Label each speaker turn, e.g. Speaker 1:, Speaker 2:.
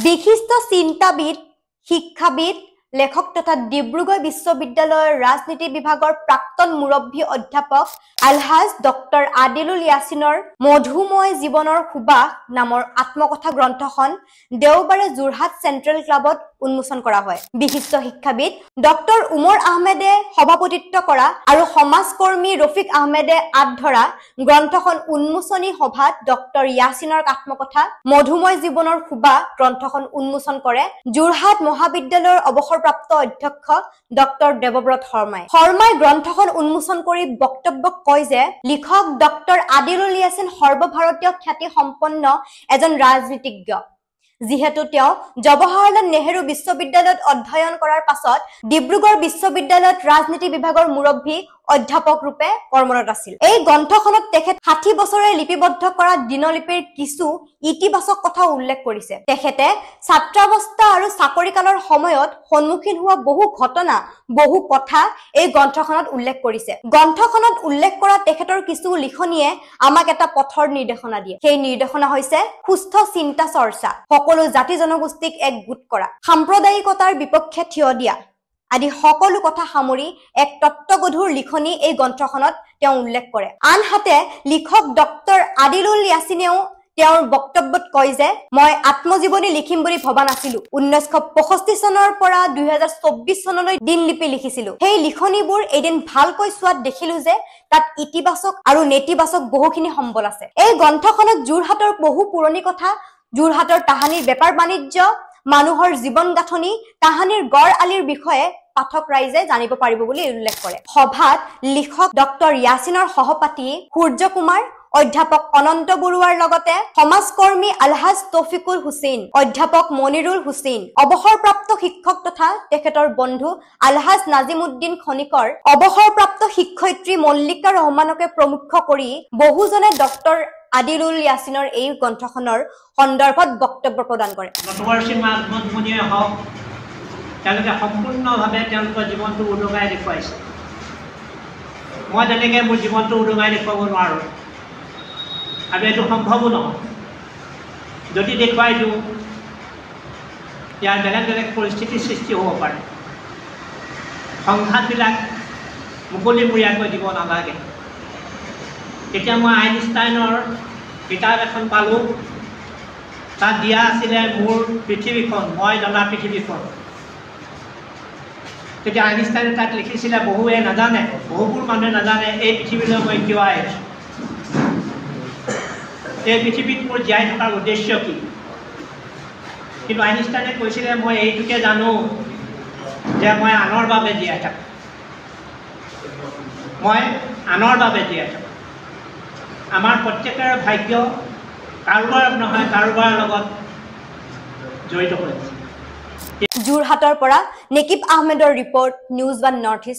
Speaker 1: বিশিষ্ট চিন্তাবিদ, শিক্ষাবিদ, লেখক তথা ডিব্ৰুগড় বিশ্ববিদ্যালয়ৰ ৰাজনীতি বিভাগৰ প্ৰাক্তন মুৰব্বী অধ্যাপক আলহাজ ডক্টৰ আদিলুল ইয়াছিনৰ মধুময় জীৱনৰ সুবাস নামৰ আত্মকথা গ্ৰন্থখন দেওবাৰে যোৰহাট চেন্ট্ৰেল ক্লাবত উন্মোচন কৰা হয়। বিশিষ্ট শিক্ষাবিদ ডক্টৰ উমৰ আহমেদে সভাপতিত্ব কৰা আৰু সমাজকৰ্মী ৰফিক আহমেদে আঁত ধৰা গ্ৰন্থখন উন্মোচনী সভাত ডক্টৰ ইয়াছিনৰ আত্মকথা মধুময় জীৱনৰ সুবাস গ্ৰন্থখন উন্মোচন কৰে যোৰহাট মহাবিদ্যালয়ৰ অৱসৰপ্ৰাপ্ত অধ্যক্ষ ডক্টৰ দেৱব্ৰত শৰ্মাই গ্ৰন্থখন উন্মোচন কৰি বক্তব্যত কয় যে লিখক ডক্টৰ আদিলুল ইয়াছিন সৰ্বভাৰতীয় খ্যাতি সম্পন্ন এজন ৰাজনীতিজ্ঞ। যিহেতু তেওঁ জৱাহৰলাল নেহৰু বিশ্ববিদ্যালয়ত অধ্যয়ন কৰাৰ পাছত ডিব্ৰুগড় বিশ্ববিদ্যালয়ত ৰাজনীতি বিভাগৰ মুৰব্বী অধ্যাপক ৰূপে কৰ্মৰত আছিল। এই গ্ৰন্থখনত তেখেত 60 বছৰে লিপিবদ্ধ কৰা দিনলিপিৰ কিছু ইতিবাচক কথা উল্লেখ কৰিছে। তেখেতে ছাত্ৰাৱস্থা আৰু চাকৰিকালৰ সময়ত সন্মুখীন হোৱা বহু ঘটনা, বহু কথা এই গ্ৰন্থখনত উল্লেখ কৰিছে। গ্ৰন্থখনত উল্লেখ কৰা তেখেতৰ কিছু লিখনিয়ে আমাক এটা পথৰ নিৰ্দেশনা দিয়ে। সেই নিৰ্দেশনা হৈছে সুস্থ চিন্তা চৰ্চা, সকলো জাতি জনগোষ্ঠীক এক গোট কৰা, সাম্প্ৰদায়িকতাৰ বিপক্ষে থিয় দিয়া আদি সকলো কথা সামৰি এক তত্ত্বগধুৰ লিখনি এই গ্ৰন্থখনত তেওঁ উল্লেখ কৰে। আনহাতে লিখক ডক্টৰ আদিলুল ইয়াছিনেও তেওঁৰ বক্তব্যত কয় যে মই আত্মজীৱনী লিখিম বুলি ভবা নাছিলো। 1965 চনৰ পৰা 2024 চনলৈ দিনলিপি লিখিছিলো। সেই লিখনিবোৰ এদিন ভালকৈ চোৱাত দেখিলো যে তাত ইতিবাচক আৰু নেতিবাচক বহুখিনি সম্বল আছে। এই গ্ৰন্থখনত যোৰহাটৰ বহু পুৰণি কথা, যোৰহাটৰ তাহানিৰ বেপাৰ বাণিজ্য, মানুহৰ জীৱন গাঁথনি, তাহানিৰ গড় আলিৰ বিষয়ে পাঠক ৰাইজে জানিব পাৰিব বুলি উল্লেখ কৰে। সভাত লিখক ডক্টৰ ইয়াছিনৰ সহপাঠী সূৰ্য কুমাৰ, অধ্যাপক অনন্ত বৰুৱাৰ লগতে সমাজকৰ্মী আলহাজ তৌফিকুল হুছেইন, অধ্যাপক মনিৰুল হুছেইন, অৱসৰপ্ৰাপ্ত শিক্ষক তথা তেখেতৰ বন্ধু আলহাজ নাজিমুদ্দিন খনিকৰ, অৱসৰপ্ৰাপ্ত শিক্ষয়িত্ৰী মল্লিকা ৰহমানকে প্ৰমুখ কৰি বহুজনে ডক্টৰ আদিলুল ইয়াছিনৰ এই গ্ৰন্থখনৰ সন্দৰ্ভত বক্তব্য প্ৰদান কৰে।
Speaker 2: তেওঁলোকে সম্পূৰ্ণভাৱে তেওঁলোকৰ জীৱনটো উদঙাই দেখুৱাইছে। মই তেনেকৈ মোৰ জীৱনটো উদঙাই দেখুৱাব নোৱাৰোঁ আৰু এইটো সম্ভৱো নহয়। যদি দেখুৱাই দিওঁ ইয়াৰ বেলেগ বেলেগ পৰিস্থিতিৰ সৃষ্টি হ'ব পাৰে। সংঘাতবিলাক মুকলিমূৰীয়াকৈ দিব নালাগে। এতিয়া মই আইনষ্টাইনৰ কিতাপ এখন পালোঁ, তাত দিয়া আছিলে মোৰ পৃথিৱীখন, মই জনা পৃথিৱীখন। তেতিয়া আইনষ্টাইনে তাত লিখিছিলে বহুৱে নাজানে, বহুবোৰ মানুহে নাজানে এই পৃথিৱীলৈ মই কিয় আহিছোঁ, এই পৃথিৱীত মোৰ জীয়াই থকাৰ উদ্দেশ্য কি। কিন্তু আইনষ্টাইনে কৈছিলে মই এইটোকে জানো যে মই আনৰ বাবে জীয়াই থাকোঁ, মই আনৰ বাবে জীয়াই থাকোঁ। আমাৰ প্ৰত্যেকৰে ভাগ্য কাৰোবাৰ নহয় কাৰোবাৰ লগত জড়িত হৈ আছে।
Speaker 1: যোৰহাটৰ পৰা নেকিব আহমেদৰ ৰিপৰ্ট, নিউজ 1 নৰ্থ ইষ্ট।